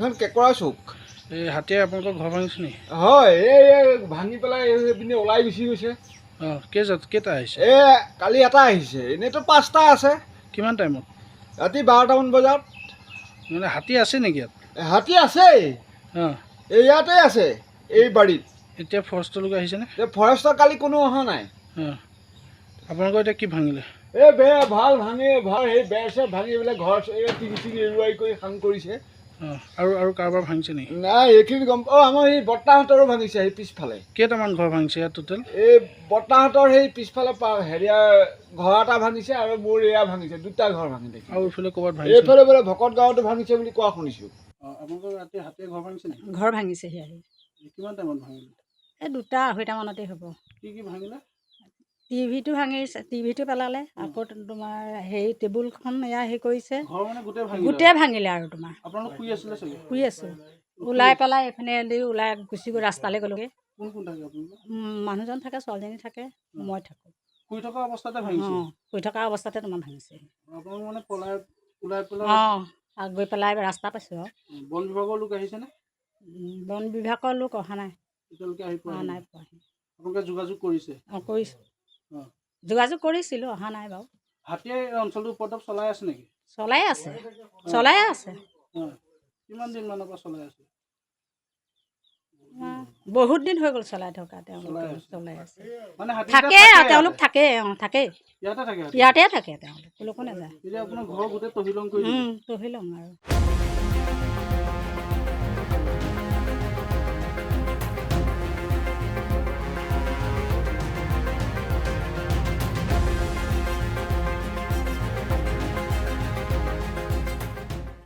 এইখন কেকৰা চুক। এই হাতীয়ে আপোনালোকৰ ঘৰ ভাঙিছে নেকি? হয়, এই ভাঙি পেলাই এইপিনে ওলাই গুচি গৈছে। অঁ কেইটা আহিছে? কালি এটা আহিছে, এনেইতো 5টা আছে। কিমান টাইমত? ৰাতি 12টামান বজাত। মানে হাতী আছে নেকি ইয়াত? হাতী আছেই, অঁ ইয়াতে আছে, এই বাৰীত। এতিয়া ফৰেষ্টৰ লোক আহিছেনে? ফৰেষ্টৰ কালি কোনো অহা নাই। অঁ আপোনালোকৰ এতিয়া কি ভাঙিলে? বেৰ ভাল ভাঙি সেই বেৰ চেৰ ভাঙি পেলাই ঘৰ টিঙি এৰুৱাই কৰি খাং কৰিছে। অঁ আৰু কাৰোবাৰ ভাঙিছে নেকি? নাই, এইখিনি গম আমাৰ সেই বৰ্তাহঁতৰো ভাঙিছে সেই পিছফালে। কেইটামান ঘৰ ভাঙিছে ইয়াত টোটেল? এই বৰ্তাহঁতৰ সেই পিছফালে হেৰিয়া ঘৰ এটা ভাঙিছে আৰু মোৰ এয়া ভাঙিছে, 2টা ঘৰ ভাঙি দেখি। আৰু এইফালে ক'ৰবাত ভাঙিছে? এইফালে বোলে ভকত গাঁৱতো ভাঙিছে বুলি কোৱা শুনিছোঁ। অঁ আপোনালোকৰ ৰাতি হাতীয়ে ঘৰ ভাঙিছে নেকি? ঘৰ ভাঙিছেহি আহি। কিমান টাইমত ভাঙিলে? এই 2টা-2:30মানতে হ'ব। কি ভাঙিলে? টিভিটো ভাঙিছে, টিভিটো পেলালে। আকৌ তোমাৰ হেৰি টেবুলখন এয়া হেৰি কৰিছে। ঘৰ মানে গোটেই ভাঙিলে আৰু তোমাৰ। আপোনালোক শুই আছিলে চাগে? শুই আছোঁ, ওলাই পেলাই এইপিনে ওলাই গুচি গৈ ৰাস্তালৈ গ'লোগৈ। কোন থাকে আপোনালোকৰ? মানুহজন থাকে, ছোৱালীজনী থাকে, মই থাকোঁ। শুই থকা অৱস্থাতে ভাঙিছে? অঁ, শুই থকা অৱস্থাতে তোমাৰ ভাঙিছে। আপোনালোক মানে ওলাই পেলাই? অঁ, গৈ পেলাই ৰাস্তা পাইছোঁ আৰু। বন বিভাগৰ লোক আহিছেনে? বন বিভাগৰ লোক অহা নাই। এতিয়ালৈকে আহি পোৱা নাই পোৱাহি। আপোনালোকে যোগাযোগ কৰিছে? অঁ, কৰিছোঁ। অঁ, যোগাযোগ কৰিছিলোঁ, অহা নাই বাৰু। হাতীয়ে এই অঞ্চলটোৰ ওপৰত চলাই আছে নেকি? চলাই আছে। অঁ, কিমান দিনমানৰ পৰা চলাই আছে? বহুত দিন হৈ গ'ল চলাই থকা। তেওঁলোকে চলাই আছে, মানে থাকে আৰু তেওঁলোক থাকেই। অঁ, থাকেই, ইয়াতে থাকে? ইয়াতে থাকে তেওঁলোক, ক'লৈকো নাযায়। এতিয়া আপোনাৰ ঘৰ গোটেই তহিলং কৰি তহিলং আৰু